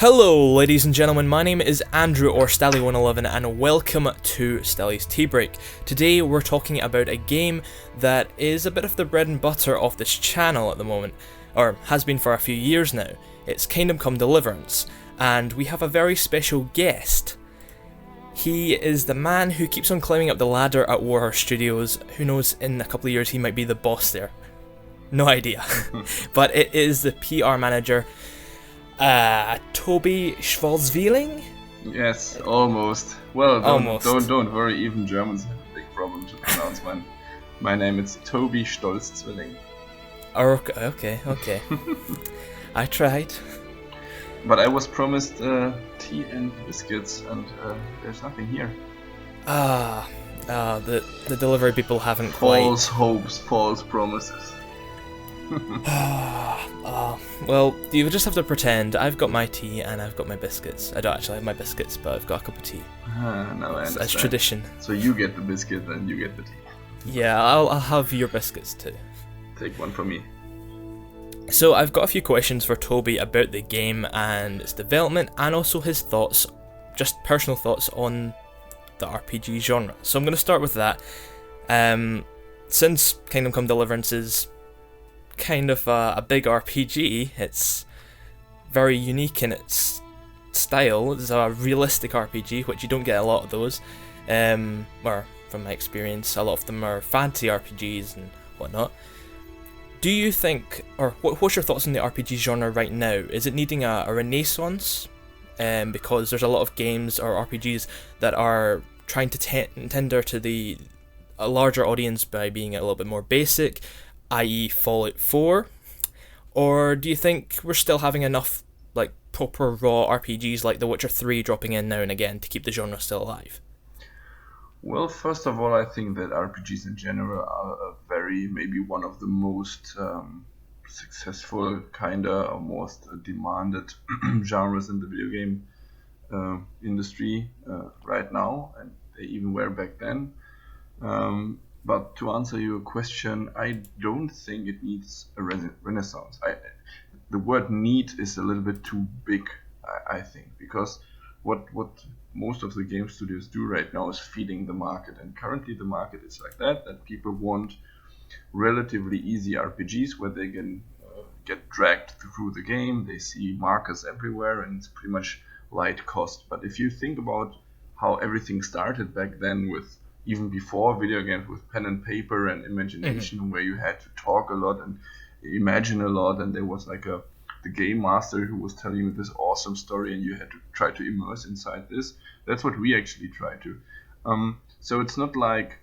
Hello ladies and gentlemen, my name is Andrew or Stalli111 and welcome to Stalli's Teabreak. Today we're talking about a game that is a bit of the bread and butter of this channel at the moment, or has been for a few years now. It's Kingdom Come Deliverance, and we have a very special guest. He is the man who keeps on climbing up the ladder at Warhorse Studios. Who knows, in a couple of years he might be the boss there. No idea. But it is the PR manager, Tobi Stolz-Zwilling? Yes, almost. Well, Almost. Don't worry, even Germans have a big problem to pronounce my name. It's Tobi Stolz-Zwilling. Okay. I tried. But I was promised tea and biscuits, and there's nothing here. The delivery people haven't quite. False hopes, false promises. Well, you just have to pretend. I've got my tea and I've got my biscuits. I don't actually have my biscuits, but I've got a cup of tea. No, I understand. That's tradition. So you get the biscuit and you get the tea. Yeah, I'll have your biscuits too. Take one from me. So I've got a few questions for Tobi about the game and its development, and also his thoughts, just personal thoughts on the RPG genre. So I'm going to start with that. Since Kingdom Come Deliverance is kind of a big RPG, it's very unique in its style. It's a realistic RPG, which you don't get a lot of those. Or from my experience, a lot of them are fantasy RPGs and whatnot. Do you think, or what's your thoughts on the RPG genre right now? Is it needing a renaissance? Because there's a lot of games or RPGs that are trying to tender to a larger audience by being a little bit more basic, i.e. Fallout 4? Or do you think we're still having enough like proper raw RPGs like The Witcher 3 dropping in now and again to keep the genre still alive? Well, first of all, I think that RPGs in general are maybe one of the most successful, or most demanded genres in the video game industry right now, and they even were back then. But to answer your question, I don't think it needs a renaissance. The word "need" is a little bit too big, I think, because what most of the game studios do right now is feeding the market, and currently the market is like that people want relatively easy RPGs where they can get dragged through the game. They see markers everywhere, and it's pretty much light cost. But if you think about how everything started back then, with even before video games, with pen and paper and imagination, where you had to talk a lot and imagine a lot, and there was like the game master who was telling you this awesome story, and you had to try to immerse inside this. That's what we actually try to. So it's not like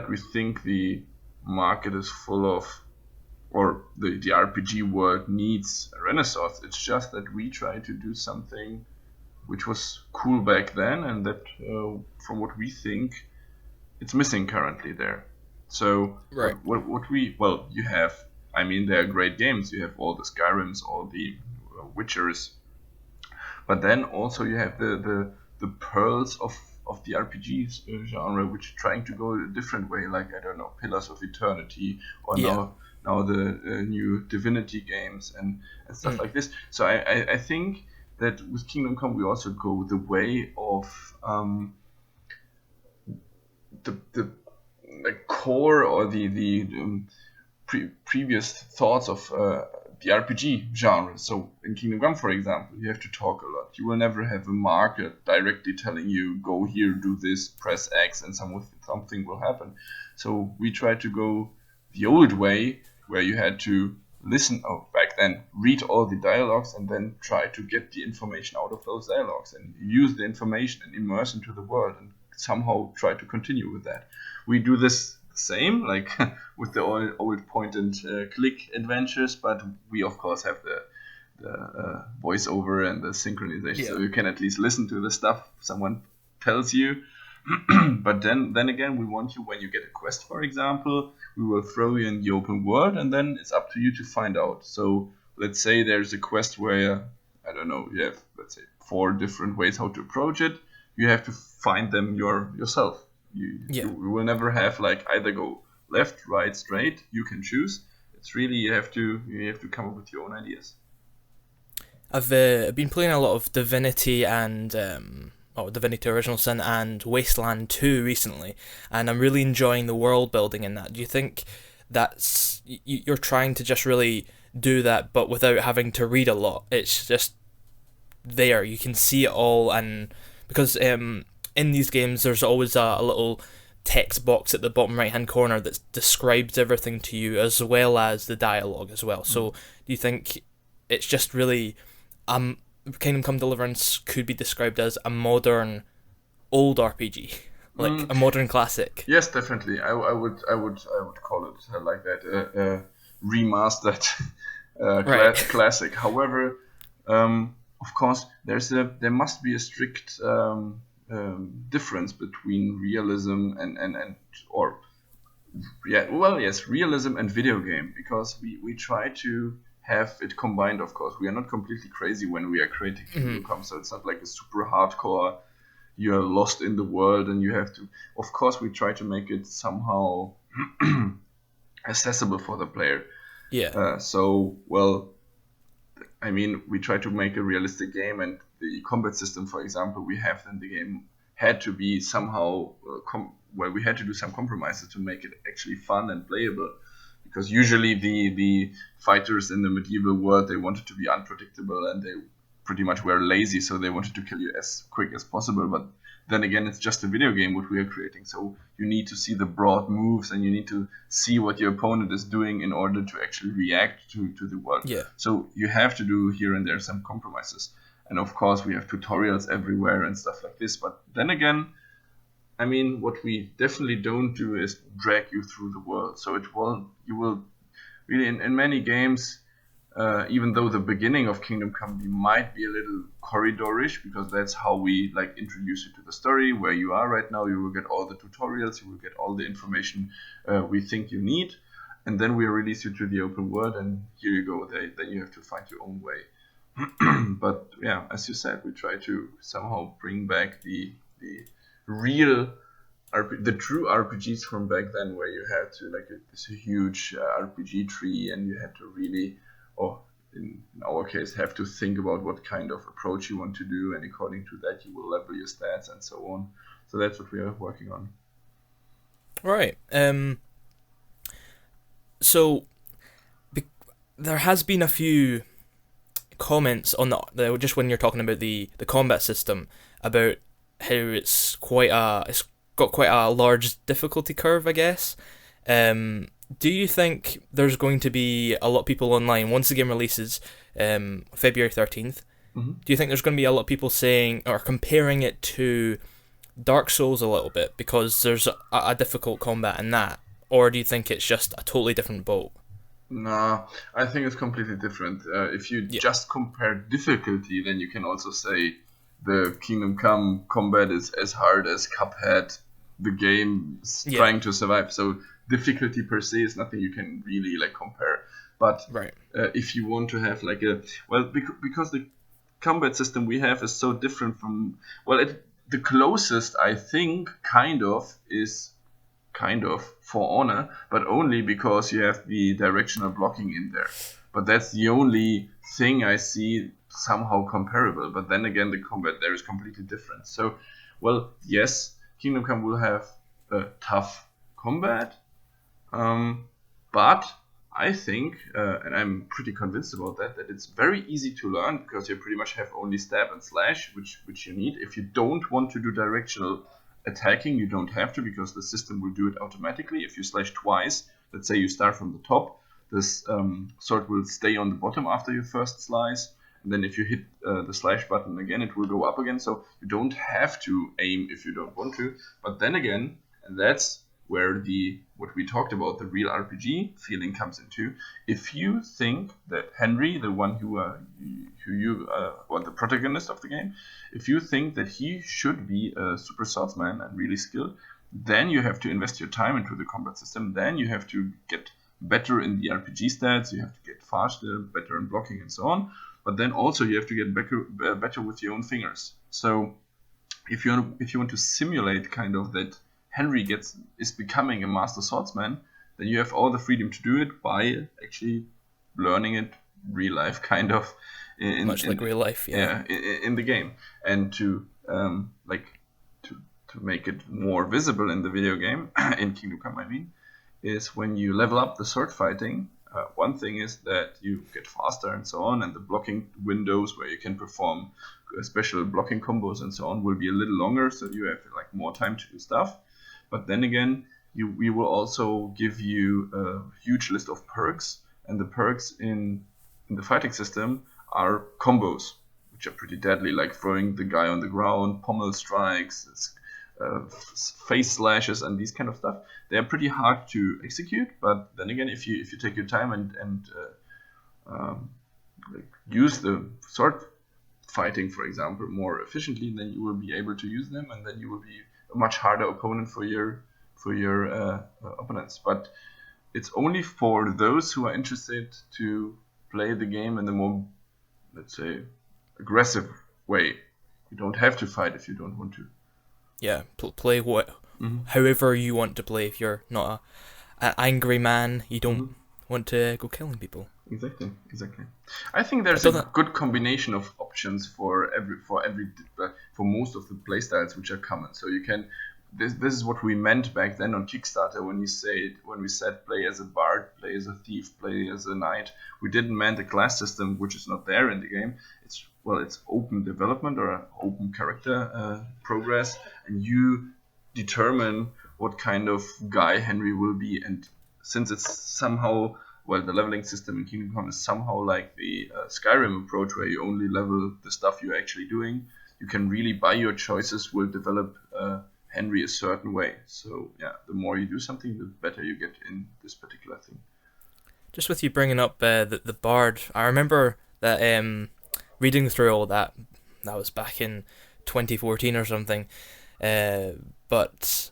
we think the market is full of, or the RPG world needs a renaissance. It's just that we try to do something which was cool back then, and that from what we think, it's missing currently there. So right. You have, there are great games. You have all the Skyrims, all the Witchers, but then also you have the pearls of the RPG genre, which are trying to go a different way, like, I don't know, Pillars of Eternity, or now the new Divinity games and stuff like this. So I think that with Kingdom Come we also go the way of the core, or the previous thoughts of the RPG genre. So in Kingdom Come, for example, you have to talk a lot. You will never have a marker directly telling you, go here, do this, press X, and something will happen. So we try to go the old way, where you had to back then, read all the dialogues and then try to get the information out of those dialogues and use the information and immerse into the world and somehow try to continue with that. We do this the same, like with the old point and click adventures, but we of course have the voiceover and the synchronization, so you can at least listen to the stuff someone tells you. But then again, we want you, when you get a quest, for example, we will throw you in the open world, and then it's up to you to find out. So let's say there's a quest where, I don't know, you have, let's say, 4 different ways how to approach it. You have to find them yourself. You will never have like either go left, right, straight. You can choose. It's really you have to come up with your own ideas. I've been playing a lot of Divinity and Divinity Original Sin and Wasteland 2 recently, and I'm really enjoying the world building in that. Do you think you're trying to just really do that, but without having to read a lot? It's just there. You can see it all, and because in these games there's always a little text box at the bottom right hand corner that describes everything to you as well as the dialogue as well. So do you think it's just really um Kingdom Come Deliverance could be described as a modern old RPG, like a modern classic? Yes, definitely. I would call it like that, remastered Right. classic. However, of course, there must be a strict difference between realism and or yeah, well, yes, realism and video game, because we try to have it combined. Of course, we are not completely crazy when we are creating Kingdom Come, so it's not like a super hardcore, you're lost in the world and you have to. Of course, we try to make it somehow accessible for the player. Yeah. So, I mean, we try to make a realistic game, and the combat system, for example, we have in the game had to be somehow we had to do some compromises to make it actually fun and playable. Because usually the fighters in the medieval world, they wanted to be unpredictable and they pretty much were lazy, so they wanted to kill you as quick as possible. But then again, it's just a video game what we are creating, so you need to see the broad moves and you need to see what your opponent is doing in order to actually react to the world. Yeah. So you have to do here and there some compromises. And of course, we have tutorials everywhere and stuff like this. But then again, I mean, what we definitely don't do is drag you through the world. So you will really, in many games, even though the beginning of Kingdom Come might be a little corridorish, because that's how we like introduce you to the story, where you are right now. You will get all the tutorials, you will get all the information we think you need, and then we release you to the open world, and here you go. Then you have to find your own way. But yeah, as you said, we try to somehow bring back the real the true RPGs from back then, where you had to like this huge RPG tree, and you had to really, or in our case, have to think about what kind of approach you want to do, and according to that, you will level your stats and so on. So that's what we are working on. Right. So there has been a few comments on just when you're talking about the combat system, about how it's got quite a large difficulty curve, I guess. Do you think there's going to be a lot of people online once the game releases, February 13th? Mm-hmm. Do you think there's going to be a lot of people saying or comparing it to Dark Souls a little bit because there's a difficult combat in that, or do you think it's just a totally different boat? Nah, I think it's completely different. If you Yeah. just compare difficulty, then you can also say the Kingdom Come combat is as hard as Cuphead, the game Yeah. trying to survive. So difficulty per se is nothing you can really like compare. But Right. if you want to have like because the combat system we have is so different from the closest I think kind of For Honor, but only because you have the directional blocking in there. But that's the only thing I see somehow comparable. But then again, the combat there is completely different. So, yes, Kingdom Come will have a tough combat, but I think, and I'm pretty convinced about that it's very easy to learn, because you pretty much have only stab and slash, which you need. If you don't want to do directional attacking, you don't have to, because the system will do it automatically. If you slash twice, let's say you start from the top, this sword will stay on the bottom after your first slice, and then if you hit the slash button again, it will go up again. So you don't have to aim if you don't want to. But then again, and that's where what we talked about, the real RPG feeling comes into. If you think that Henry, the one who you or the protagonist of the game, if you think that he should be a super swordsman and really skilled, then you have to invest your time into the combat system. Then you have to get better in the RPG stats. You have to get faster, better in blocking, and so on. But then also you have to get better with your own fingers. So if you want to simulate kind of that Henry is becoming a master swordsman, then you have all the freedom to do it by actually learning it real life kind of. Much like real life, yeah. In the game. And to to make it more visible in the video game, in Kingdom Come, I mean, is when you level up the sword fighting. One thing is that you get faster and so on, and the blocking windows where you can perform special blocking combos and so on will be a little longer, so you have like more time to do stuff. But then again, we will also give you a huge list of perks, and the perks in the fighting system are combos, which are pretty deadly, like throwing the guy on the ground, pommel strikes, face slashes, and these kind of stuff. They are pretty hard to execute, but then again, if you take your time and like use the sword fighting, for example, more efficiently, then you will be able to use them, and then you will be a much harder opponent for your opponents. But it's only for those who are interested to play the game in the more, let's say, aggressive way. You don't have to fight if you don't want to. Yeah, play however you want to play. If you're not an angry man, you don't want to go killing people. Exactly. I think there's a good combination of options for most of the playstyles which are common. So you can. This is what we meant back then on Kickstarter when we said play as a bard, play as a thief, play as a knight. We didn't mean a class system which is not there in the game. It's open development or open character progress, and you determine what kind of guy Henry will be. And since it's somehow, the leveling system in Kingdom Come is somehow like the Skyrim approach, where you only level the stuff you're actually doing, you can really, by your choices, will develop Henry a certain way. So yeah, the more you do something, the better you get in this particular thing. Just with you bringing up the bard, I remember that reading through all that was back in 2014 or something, but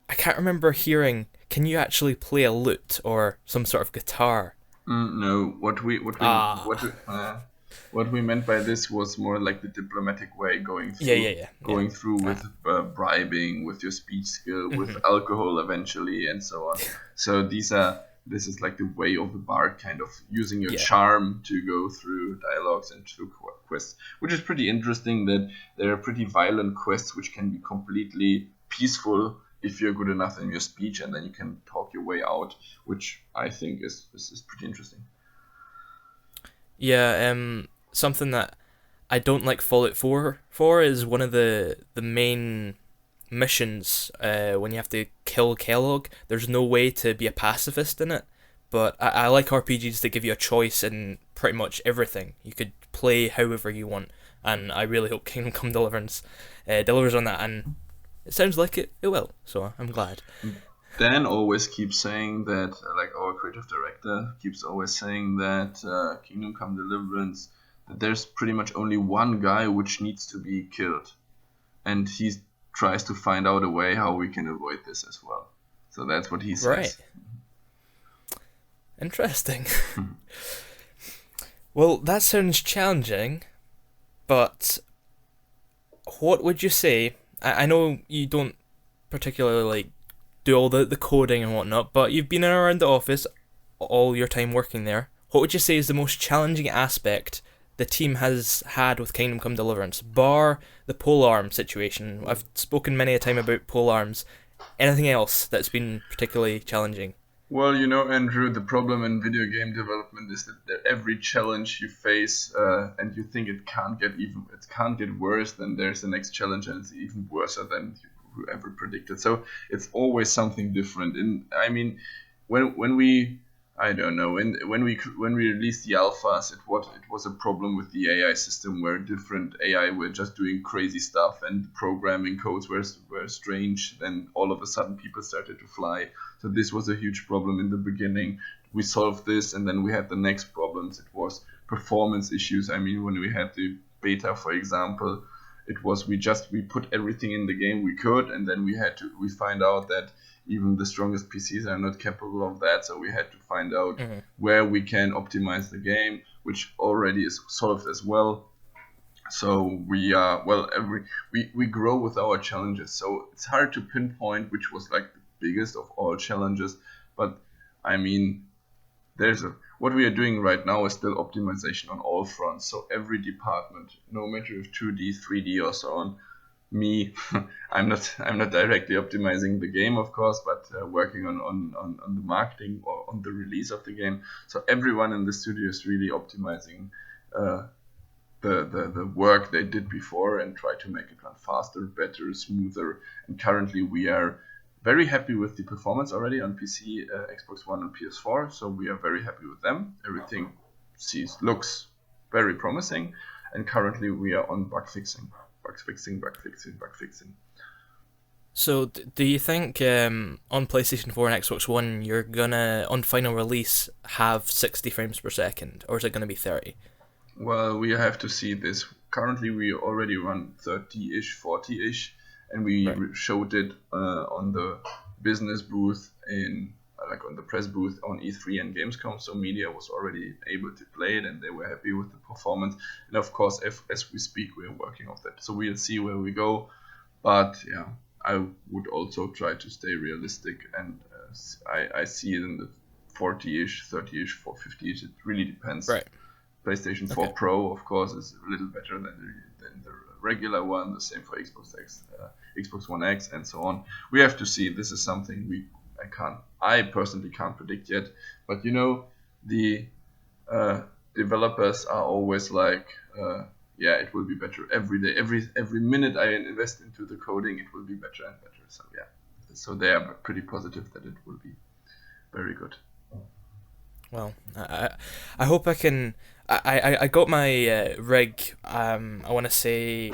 I can't remember hearing, can you actually play a lute or some sort of guitar? No, what we meant by this was more like the diplomatic way, going through with bribing, with your speech skill, with alcohol eventually, and so on. So this is like the way of the bard, kind of using your charm to go through dialogues and through quests, which is pretty interesting. That there are pretty violent quests which can be completely peaceful if you're good enough in your speech, and then you can talk your way out, which I think is pretty interesting. Yeah, something that I don't like Fallout 4 for is one of the main missions when you have to kill Kellogg. There's no way to be a pacifist in it, but I like RPGs that give you a choice in pretty much everything. You could play however you want, and I really hope Kingdom Come Deliverance delivers on that, and it sounds like it will, so I'm glad. Dan always keeps saying that, like our creative director keeps always saying that Kingdom Come Deliverance, that there's pretty much only one guy which needs to be killed, and he tries to find out a way how we can avoid this as well. So that's what he says. Right. Interesting. Well, that sounds challenging, but what would you say? I know you don't particularly do all the coding and whatnot, but you've been around the office all your time working there. What would you say is the most challenging aspect the team has had with Kingdom Come Deliverance, bar the polearm situation? I've spoken many a time about polearms. Anything else that's been particularly challenging? Well, Andrew, the problem in video game development is that every challenge you face, and you think it can't get worse, then there's the next challenge, and it's even worse than whoever predicted. So it's always something different. And I mean, when we released the alphas, it was a problem with the AI system, where different AI were just doing crazy stuff, and programming codes were strange. Then all of a sudden people started to fly. So this was a huge problem in the beginning. We solved this, and then we had the next problems. It was performance issues. I mean, when we had the beta, for example, it was we put everything in the game we could, and then we find out that even the strongest PCs are not capable of that. So we had to find out where we can optimize the game, which already is solved as well. So we grow with our challenges. So it's hard to pinpoint which was like the biggest of all challenges. But I mean, what we are doing right now is still optimization on all fronts. So every department, no matter if 2D, 3D or so on, me, I'm not directly optimizing the game, of course, but working on the marketing or on the release of the game. So everyone in the studio is really optimizing the work they did before and try to make it run faster, better, smoother. And currently we are very happy with the performance already on PC, Xbox One and PS4. So we are very happy with them. Everything looks very promising. And currently we are on bug fixing. So, do you think on PlayStation 4 and Xbox One you're gonna, on final release, have 60 frames per second, or is it gonna be 30? Well, we have to see this. Currently, we already run 30-ish, 40-ish, and we showed it on the business booth on the press booth on E3 and Gamescom. So media was already able to play it, and they were happy with the performance. And of course, as we speak, we are working on that. So we'll see where we go. But yeah, I would also try to stay realistic, and I see it in the 40-ish, 30-ish, 50-ish. It really depends. Right. PlayStation 4 Pro, of course, is a little better than the regular one. The same for Xbox X, Xbox One X, and so on. We have to see. This is something I personally can't predict yet. But the developers are always like, it will be better every day. Every minute I invest into the coding, it will be better and better. So yeah, so they are pretty positive that it will be very good. Well, I hope I can. I got my rig. I want to say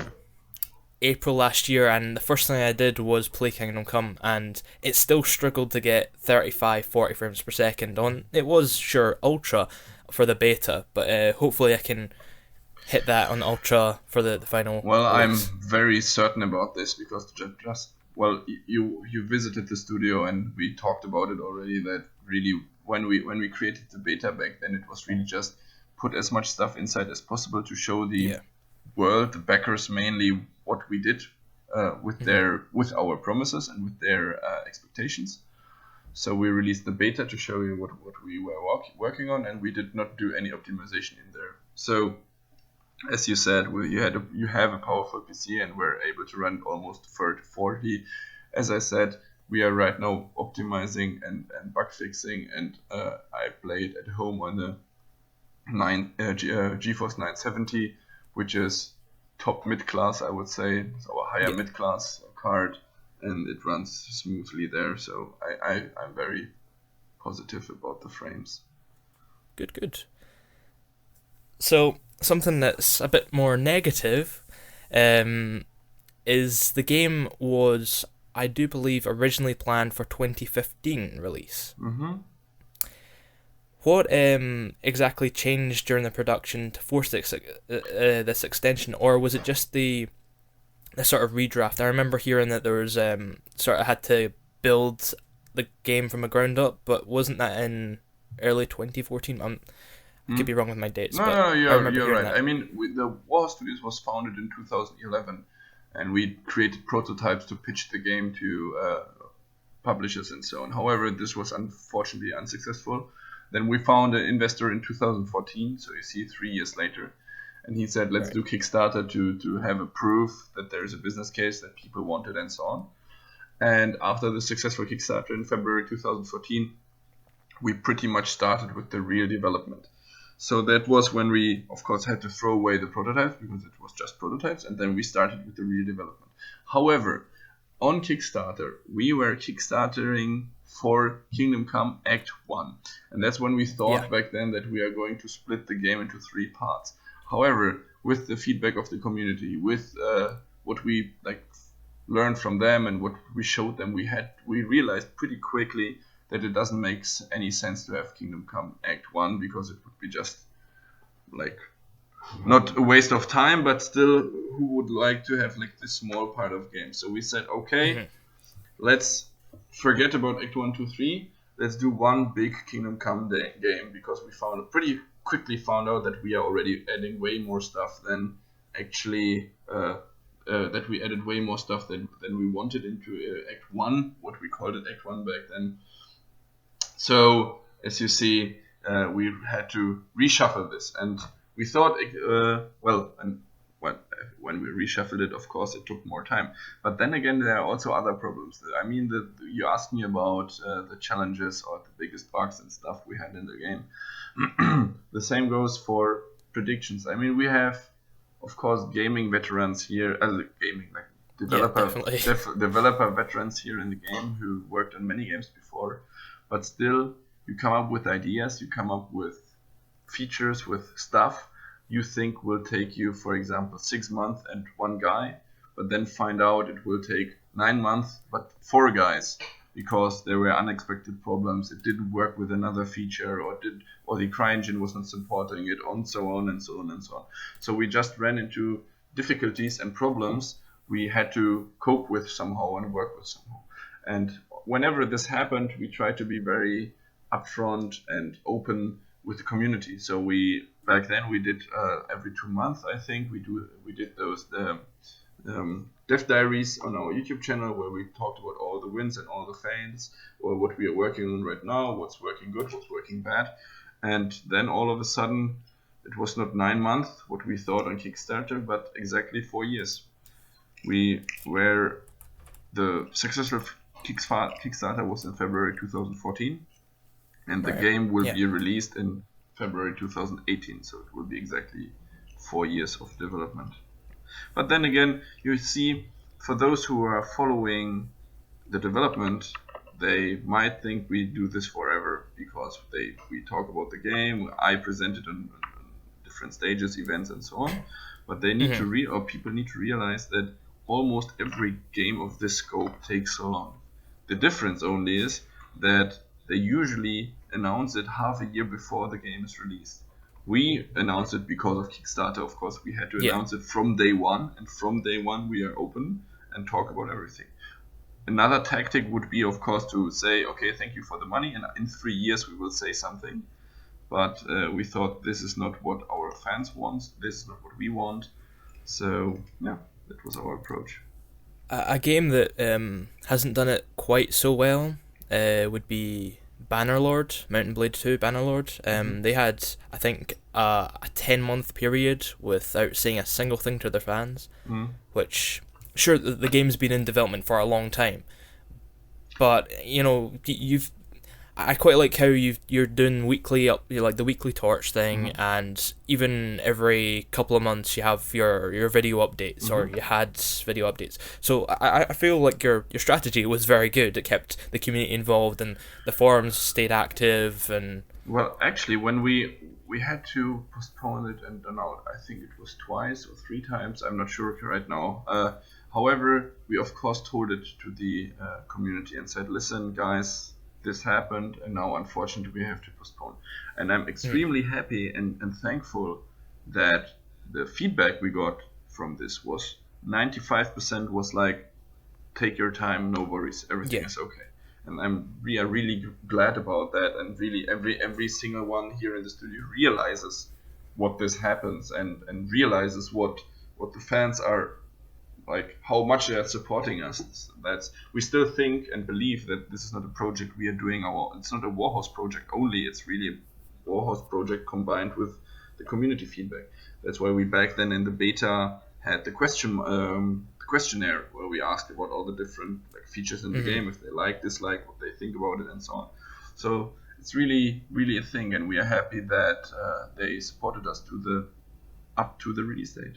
April last year, and the first thing I did was play Kingdom Come, and it still struggled to get 35, 40 frames per second on. It was sure ultra for the beta, but hopefully I can hit that on ultra for the final. Well, release. I'm very certain about this because you visited the studio and we talked about it already. That really when we created the beta back then, it was really just put as much stuff inside as possible to show the world, the backers mainly, what we did with our promises and with their expectations. So we released the beta to show you what we were working on, and we did not do any optimization in there. So as you said, you have a powerful PC and we're able to run almost 40. As I said, we are right now optimizing and bug fixing, and I played at home on the GeForce 970, which is top mid-class, I would say. It's our higher mid-class card, and it runs smoothly there. So I'm very positive about the frames. Good. So something that's a bit more negative is the game was, I do believe, originally planned for 2015 release. Mm-hmm. What exactly changed during the production to force this extension, or was it just the sort of redraft? I remember hearing that there was sort of had to build the game from the ground up, but wasn't that in early 2014? I could be wrong with my dates. No, you're right. That. I mean, the Warhorse Studios was founded in 2011, and we created prototypes to pitch the game to publishers and so on. However, this was unfortunately unsuccessful. Then we found an investor in 2014, so you see 3 years later, and he said, let's do Kickstarter to have a proof that there is a business case that people wanted and so on. And after the successful Kickstarter in February 2014, we pretty much started with the real development. So that was when we, of course, had to throw away the prototypes because it was just prototypes, and then we started with the real development. However, on Kickstarter, we were Kickstartering for Kingdom Come Act 1. And that's when we thought back then that we are going to split the game into 3 parts. However, with the feedback of the community, with what we learned from them and what we showed them, we realized pretty quickly that it doesn't make any sense to have Kingdom Come Act 1 because it would be just not a waste of time, but still, who would like to have this small part of game? So we said, okay, let's forget about Act 1, 2, 3. Let's do one big Kingdom Come game because we pretty quickly found out that we are already adding way more stuff than actually that we added way more stuff than we wanted into Act 1, what we called it Act 1 back then. So as you see, we had to reshuffle this, and we thought, when we reshuffled it, of course, it took more time. But then again, there are also other problems. I mean, you asked me about the challenges or the biggest bugs and stuff we had in the game. The same goes for predictions. I mean, we have, of course, gaming veterans here, developer veterans here in the game who worked on many games before, but still, you come up with ideas, you come up with features, with stuff you think will take you, for example, 6 months and one guy, but then find out it will take 9 months, but 4 guys, because there were unexpected problems. It didn't work with another feature, or the CryEngine was not supporting it, and so on and so on and so on. So we just ran into difficulties and problems we had to cope with somehow and work with somehow. And whenever this happened, we tried to be very upfront and open with the community. So back then we did every 2 months, I think we did those dev diaries on our YouTube channel, where we talked about all the wins and all the fails, or what we are working on right now, what's working good, what's working bad. And then all of a sudden, it was not 9 months what we thought on Kickstarter, but exactly 4 years. The successful Kickstarter was in February 2014, and the game will be released in February 2018, so it will be exactly 4 years of development. But then again, you see, for those who are following the development, they might think we do this forever, because we talk about the game, I present it on different stages, events, and so on. But they need people need to realize that almost every game of this scope takes so long. The difference only is that they usually announce it half a year before the game is released. We announce it because of Kickstarter, of course. We had to announce it from day one, and from day one we are open and talk about everything. Another tactic would be, of course, to say, okay, thank you for the money, and in 3 years we will say something. But we thought this is not what our fans want, this is not what we want. So, yeah, that was our approach. A game that hasn't done it quite so well would be Bannerlord, Mountain Blade 2 Bannerlord. They had, I think, a 10-month period without saying a single thing to their fans, which, sure, the game's been in development for a long time, but, you know, I quite like how you're doing the weekly torch thing, and even every couple of months you have your video updates, or you had video updates. So I feel like your strategy was very good. It kept the community involved, and the forums stayed active. And well, actually, when we had to postpone it and done out, I think it was 2 or 3 times. I'm not sure right now. However, we of course told it to the community and said, "Listen, guys, this happened, and now unfortunately we have to postpone." And I'm extremely happy and thankful that the feedback we got from this was 95% was like, take your time, no worries, everything is okay. And we are really glad about that, and really every single one here in the studio realizes what this happens, and realizes what the fans are like, how much they are supporting us. That's, we still think and believe that this is not a project we are doing it's not a Warhorse project only, it's really a Warhorse project combined with the community feedback. That's why we back then in the beta had the questionnaire, where we asked about all the different features in the game, if they like, dislike, what they think about it, and so on. So it's really, really a thing, and we are happy that they supported us up to the release date.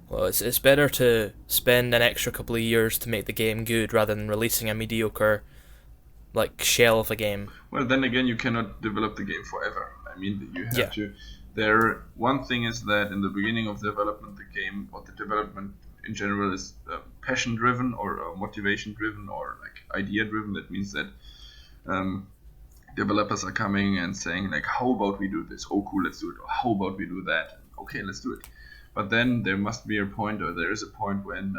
Well, it's better to spend an extra couple of years to make the game good rather than releasing a mediocre shell of a game. Well, then again, you cannot develop the game forever. I mean, you have to. One thing is that in the beginning of development, the game, or the development in general, is passion driven, or motivation driven, or idea driven. That means that developers are coming and saying how about we do this? Oh, cool, let's do it. Or how about we do that? Okay, let's do it. But then there must be a point, or there is a point when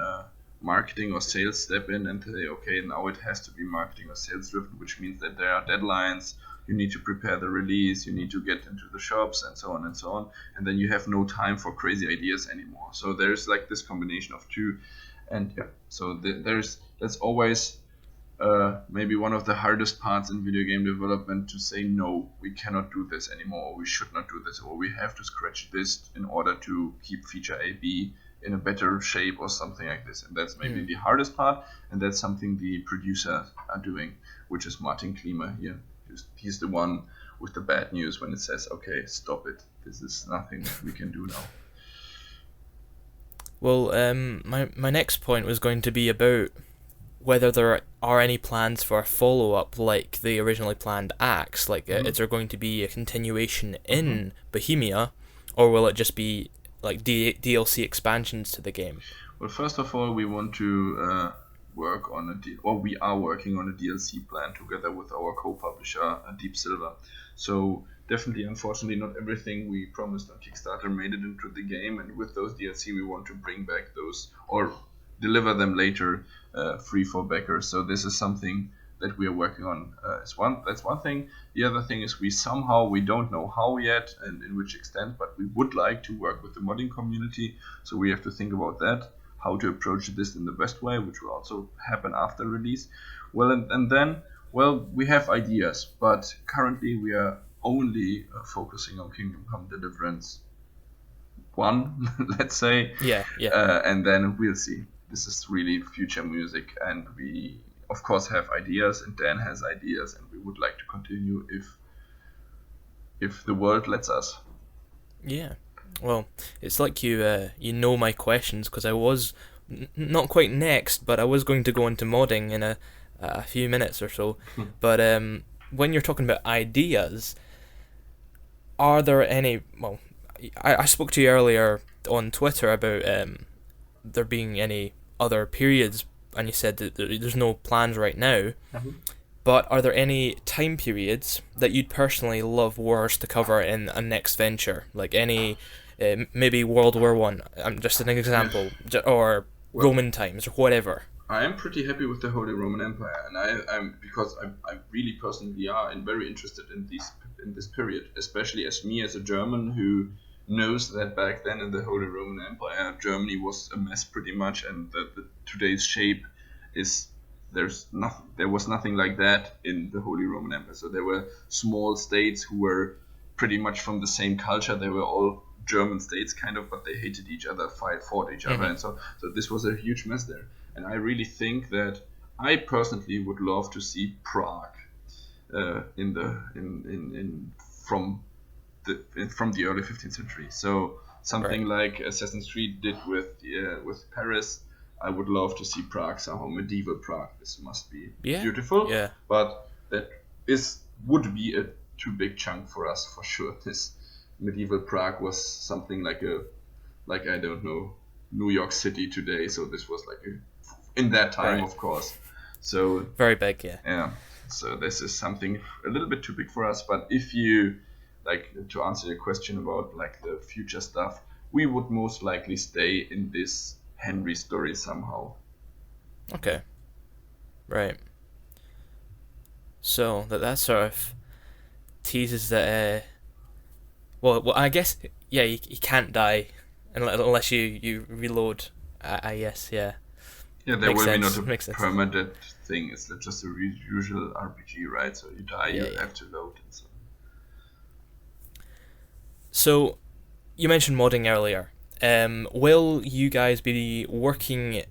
marketing or sales step in and say, okay, now it has to be marketing or sales driven, which means that there are deadlines, you need to prepare the release, you need to get into the shops, and so on and so on. And then you have no time for crazy ideas anymore. So there's this combination of two. And yeah, so that's always maybe one of the hardest parts in video game development to say no, we cannot do this anymore, or we should not do this, or we have to scratch this in order to keep feature A, B in a better shape or something like this. And that's maybe the hardest part, and that's something the producers are doing, which is Martin Klima here. He's the one with the bad news when it says, okay, stop it. This is nothing we can do now. Well, my next point was going to be about whether there are any plans for a follow-up like the originally planned acts. Like, is there going to be a continuation in Bohemia, or will it just be like DLC expansions to the game? Well, first of all, we want to work on we are working on a DLC plan together with our co-publisher Deep Silver. So definitely, unfortunately, not everything we promised on Kickstarter made it into the game, and with those DLC, we want to bring back those or deliver them later free for backers. So this is something that we are working on. That's one thing. The other thing is we don't know how yet and in which extent, but we would like to work with the modding community. So we have to think about that, how to approach this in the best way, which will also happen after release. Well, and then, well, we have ideas, but currently we are only focusing on Kingdom Come Deliverance 1, let's say. Yeah. And then we'll see. This is really future music, and we of course have ideas, and Dan has ideas, and we would like to continue if the world lets us. Yeah. Well, it's like you know my questions, because I was not quite next, but I was going to go into modding in a few minutes or so. But when you're talking about ideas, are there any? Well, I spoke to you earlier on Twitter about there being any other periods, and you said that there's no plans right now. But are there any time periods that you'd personally love Warhorse to cover in a next venture? Like any, maybe World War One, just an example, or Roman times, or whatever. I am pretty happy with the Holy Roman Empire, and I'm because I really personally are and very interested in this period, especially as a German who knows that back then in the Holy Roman Empire, Germany was a mess pretty much, and the today's shape is there was nothing like that in the Holy Roman Empire. So there were small states who were pretty much from the same culture. They were all German states kind of, but they hated eeach other, fought each other, and so this was a huge mess there. And I really think that I personally would love to see Prague from the early 15th century. So something like Assassin's Creed did with Paris. I would love to see Prague somehow, medieval Prague. This must be beautiful. Yeah. But that would be a too big chunk for us for sure. This medieval Prague was something like I don't know, New York City today. So this was in that time, of course. So very big, yeah. Yeah. So this is something a little bit too big for us. But if you to answer your question about the future stuff, we would most likely stay in this Henry story somehow. Okay. Right. So that sort of teases that. Well, I guess he can't die unless you reload. I guess, yeah. Yeah, there will be not a permanent thing. It's just a usual RPG, right? So you die, you have to load and so. So, you mentioned modding earlier. Will you guys be working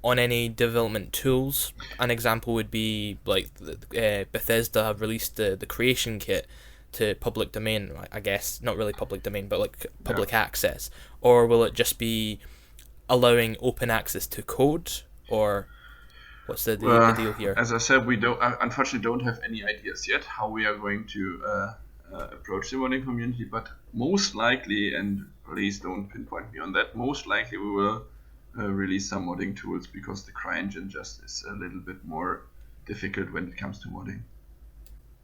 on any development tools? An example would be Bethesda have released the creation kit to public domain, I guess. Not really public domain, but public access. Or will it just be allowing open access to code? Or what's the deal here? As I said, we unfortunately don't have any ideas yet how we are going to approach the modding community, but most likely, and please don't pinpoint me on that, most likely we will release some modding tools, because the CryEngine just is a little bit more difficult when it comes to modding.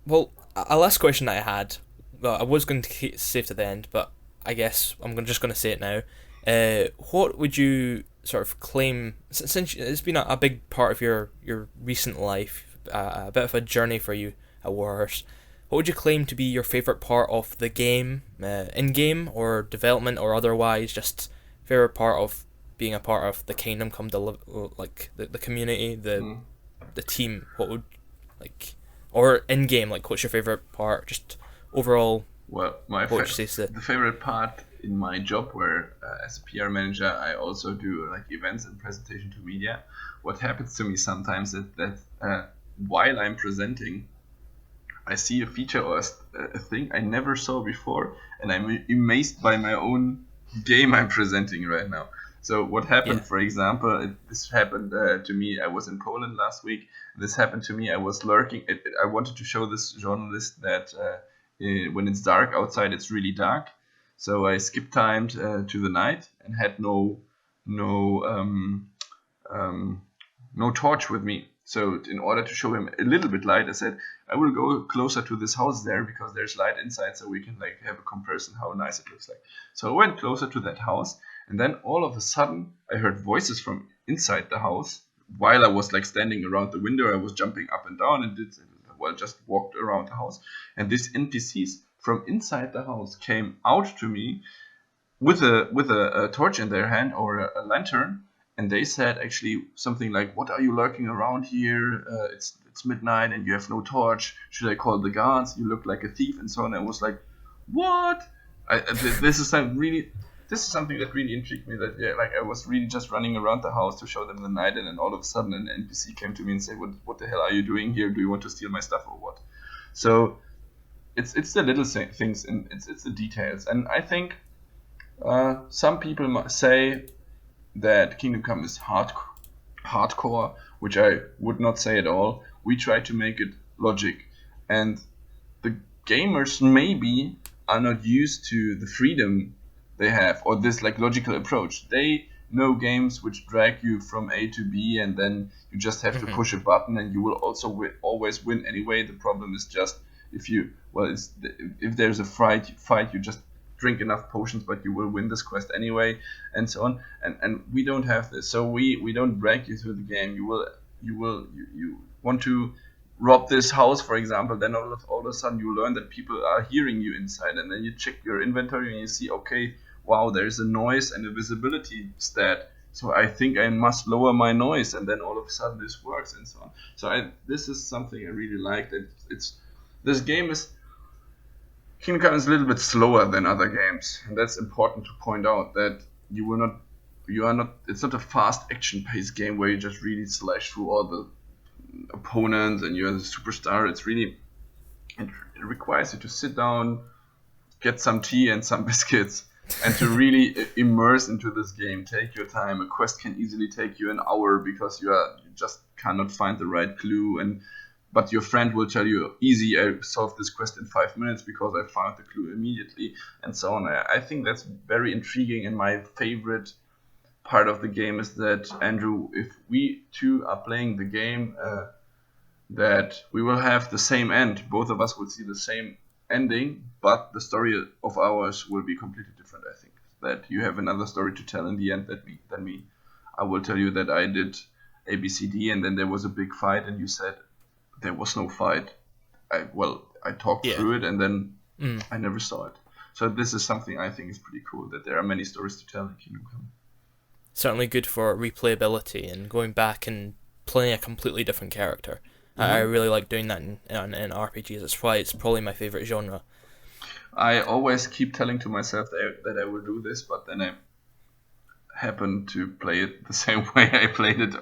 Well, a last question I had, I was going to save to the end, but I guess I'm just going to say it now. What would you sort of claim, since it's been a big part of your recent life, a bit of a journey for you at Warhorse, what would you claim to be your favourite part of the game, in-game or development or otherwise, just favourite part of being a part of the Kingdom Come, the community, the team, what would like, or in game, like what's your favorite part? Just overall, Well, what would you say is the favorite part in my job, where as a PR manager, I also do like events and presentation to media. What happens to me sometimes is that while I'm presenting, I see a feature or a thing I never saw before, and I'm amazed by my own game I'm presenting right now. So what happened, Yeah. for example, this happened to me. I was in Poland last week. This happened to me. I was lurking. I wanted to show this journalist that when it's dark outside, it's really dark. So I skip timed to the night and had no um, no torch with me. So in order to show him a little bit light, I said I will go closer to this house there because there's light inside, so we can like have a comparison how nice it looks like. So I went closer to that house, and then all of a sudden I heard voices from inside the house. While I was like standing around the window, I was jumping up and down and just walked around the house. And these NPCs from inside the house came out to me with a torch in their hand or a lantern, and they said actually something like, "What are you lurking around here? It's midnight and you have no torch. Should I call the guards? You look like a thief," and so on. I was like, "What?" This is something that really intrigued me. That like I was really just running around the house to show them the night, and then all of a sudden an NPC came to me and said, "What the hell are you doing here? Do you want to steal my stuff or what?" So it's the little things and it's the details, and I think some people say that Kingdom Come is hardcore, which I would not say at all. We try to make it logic, and the gamers maybe are not used to the freedom they have or this like logical approach. They know games which drag you from A to B, and then you just have to push a button, and you will also always win anyway. The problem is just if there's a fight, you just drink enough potions, but you will win this quest anyway, and so on. And we don't have this, so we don't drag you through the game. You want to rob this house, for example, then all of a sudden you learn that people are hearing you inside, and then you check your inventory and you see, okay, wow, there's a noise and a visibility stat, so I think I must lower my noise, and then all of a sudden this works, and so on. So this is something I really like, that this game is Kingdom Come is a little bit slower than other games, and that's important to point out, that it's not a fast action-paced game where you just really slash through all the opponents and you're the superstar. It requires you to sit down, get some tea and some biscuits, and to really immerse into this game. Take your time. A quest can easily take you an hour because you just cannot find the right clue, but your friend will tell you, easy, I solved this quest in 5 minutes because I found the clue immediately, and so on. I think that's very intriguing, and my favorite part of the game is that, Andrew, if we two are playing the game, that we will have the same end. Both of us will see the same ending, but the story of ours will be completely different, I think. That you have another story to tell in the end than me. I will tell you that I did A, B, C, D, and then there was a big fight, and you said, there was no fight. I talked through it, and then I never saw it. So this is something I think is pretty cool, that there are many stories to tell in Kingdom Come. Certainly good for replayability and going back and playing a completely different character. I really like doing that in RPGs. That's why it's probably my favourite genre. I always keep telling to myself that I will do this, but then I happen to play it the same way I played it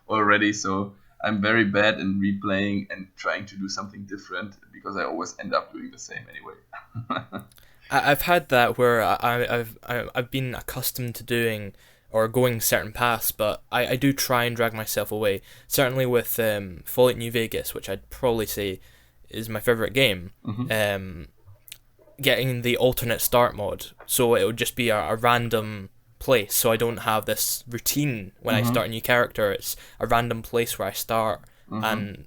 already, so I'm very bad in replaying and trying to do something different because I always end up doing the same anyway. I've had that where I've been accustomed to doing or going certain paths, but I do try and drag myself away. Certainly with Fallout New Vegas, which I'd probably say is my favourite game, getting the alternate start mod, so it would just be a random place, so I don't have this routine when I start a new character. It's a random place where I start, and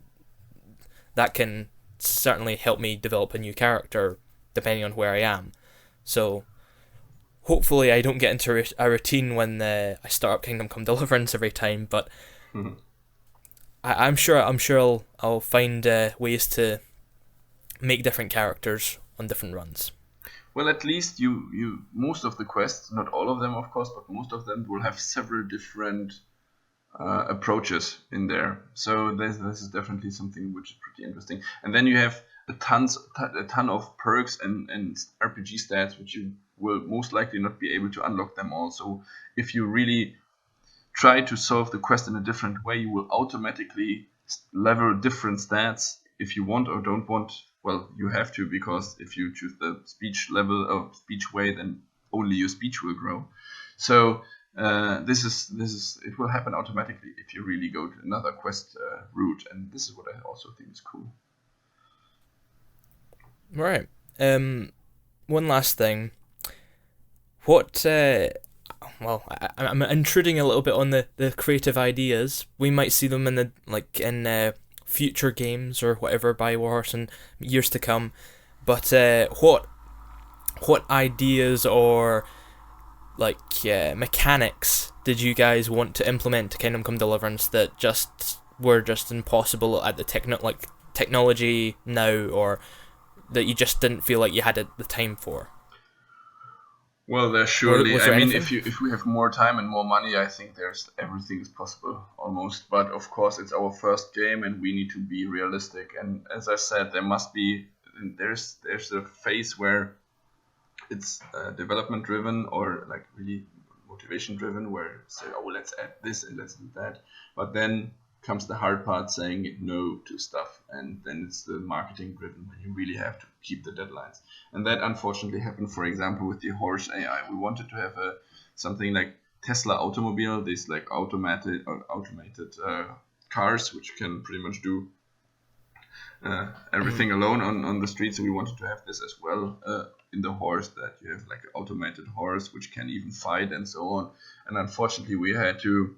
that can certainly help me develop a new character depending on where I am. So hopefully I don't get into a routine when I start up Kingdom Come Deliverance every time, but I'm sure I'll find ways to make different characters on different runs. Well, at least you most of the quests, not all of them of course, but most of them will have several different approaches in there. So this is definitely something which is pretty interesting. And then you have a ton of perks and RPG stats which you will most likely not be able to unlock them all. So if you really try to solve the quest in a different way, you will automatically level different stats. If you want or don't want, well, you have to, because if you choose the speech level or speech way, then only your speech will grow. So this is it will happen automatically if you really go to another quest route, and this is what I also think is cool. Right. One last thing. What? Well, I'm intruding a little bit on the creative ideas. We might see them in future games or whatever by Warhorse in years to come. But what ideas or mechanics did you guys want to implement to Kingdom Come Deliverance that were just impossible at the technology now, or that you just didn't feel like you had the time for? Well, there's surely. Was there I mean, anything? if we have more time and more money, I think there's everything is possible almost. But of course, it's our first game, and we need to be realistic. And as I said, there's a phase where it's development driven or like really motivation driven, where say, oh, let's add this and let's do that. But then comes the hard part, saying no to stuff, and then it's the marketing driven when you really have to keep the deadlines. And that unfortunately happened, for example, with the Horse AI. We wanted to have something like Tesla Automobile, these like automated cars which can pretty much do everything alone on the street. So we wanted to have this as well in the Horse, that you have like an automated horse which can even fight and so on. And unfortunately we had to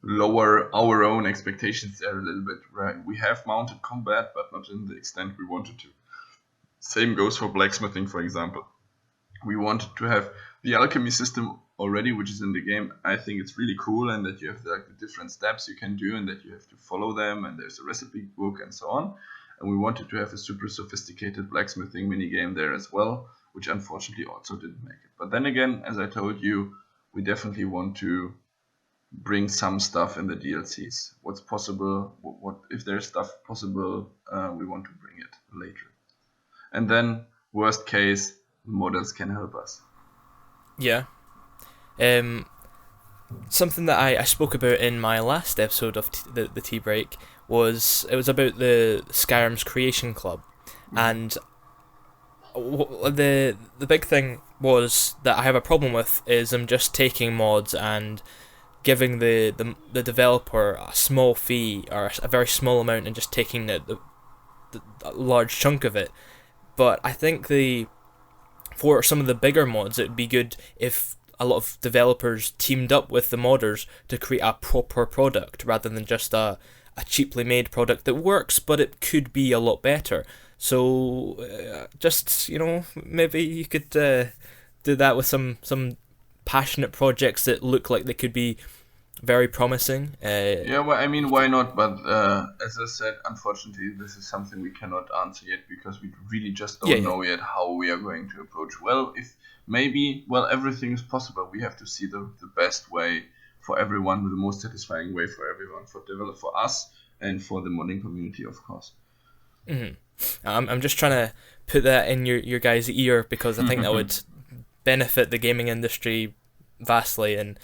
lower our own expectations there a little bit. Right, we have mounted combat, but not in the extent we wanted to. Same goes for blacksmithing, for example. We wanted to have the alchemy system already, which is in the game. I think it's really cool, and that you have the different steps you can do, and that you have to follow them, and there's a recipe book and so on. And we wanted to have a super sophisticated blacksmithing minigame there as well, which unfortunately also didn't make it. But then again, as I told you, we definitely want to bring some stuff in the DLCs. What's possible, what if there's stuff possible, we want to bring it later. And then, worst case, models can help us. Yeah. Something that I spoke about in my last episode of the Teabreak was about the Skyrim's Creation Club, and the big thing was that I have a problem with is them just taking mods and giving the developer a small fee or a very small amount and just taking the large chunk of it. But I think for some of the bigger mods, it would be good if a lot of developers teamed up with the modders to create a proper product rather than just a cheaply made product that works, but it could be a lot better. So maybe you could do that with some passionate projects that look like they could be very promising. Yeah, well, I mean, why not? But as I said, unfortunately, this is something we cannot answer yet, because we really just don't know yet how we are going to approach. Well, everything is possible. We have to see the best way for everyone, the most satisfying way for everyone, for us, and for the modding community, of course. Mm-hmm. I'm just trying to put that in your guys' ear, because I think that would benefit the gaming industry vastly, and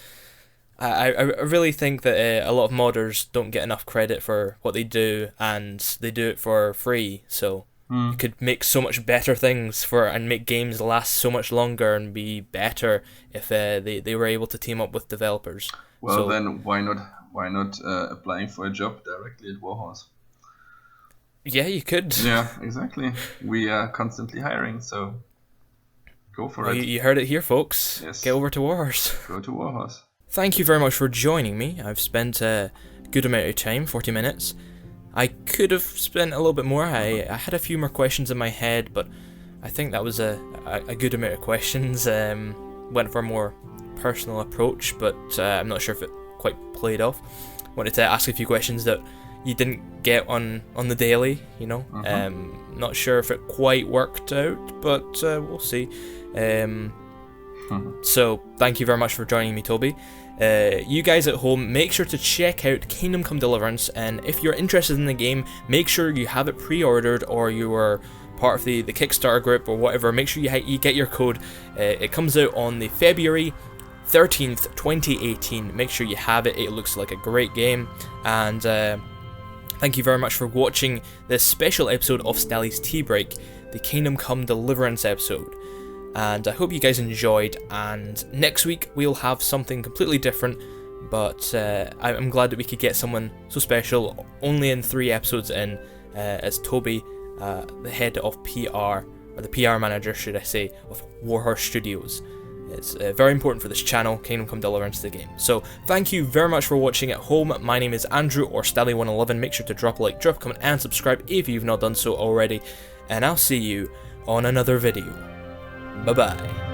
I really think that a lot of modders don't get enough credit for what they do, and they do it for free. So you could make so much better things and make games last so much longer and be better if they were able to team up with developers. Well, then why not applying for a job directly at Warhorse? Yeah, you could. Yeah, exactly. We are constantly hiring, so go for it. You heard it here, folks. Yes. Get over to Warhorse. Go to Warhorse. Thank you very much for joining me. I've spent a good amount of time, 40 minutes. I could have spent a little bit more. I had a few more questions in my head, but I think that was a good amount of questions. Went for a more personal approach, but I'm not sure if it quite played off. Wanted to ask a few questions that you didn't get on the daily, Not sure if it quite worked out, but we'll see. So thank you very much for joining me, Tobi. You guys at home, make sure to check out Kingdom Come Deliverance, and if you're interested in the game, make sure you have it pre-ordered, or you are part of the Kickstarter group or whatever. Make sure you get your code. It comes out on the February 13th, 2018. Make sure you have it. It looks like a great game. And thank you very much for watching this special episode of Stalli's Teabreak, the Kingdom Come Deliverance episode. And I hope you guys enjoyed, and next week we'll have something completely different, but I'm glad that we could get someone so special, only in 3 episodes in, as Tobi, the head of PR, or the PR manager, should I say, of Warhorse Studios. It's very important for this channel, Kingdom Come Deliverance, the game. So thank you very much for watching at home. My name is Andrew, or Stalli111. Make sure to drop a like, drop a comment, and subscribe if you've not done so already, and I'll see you on another video. Bye-bye.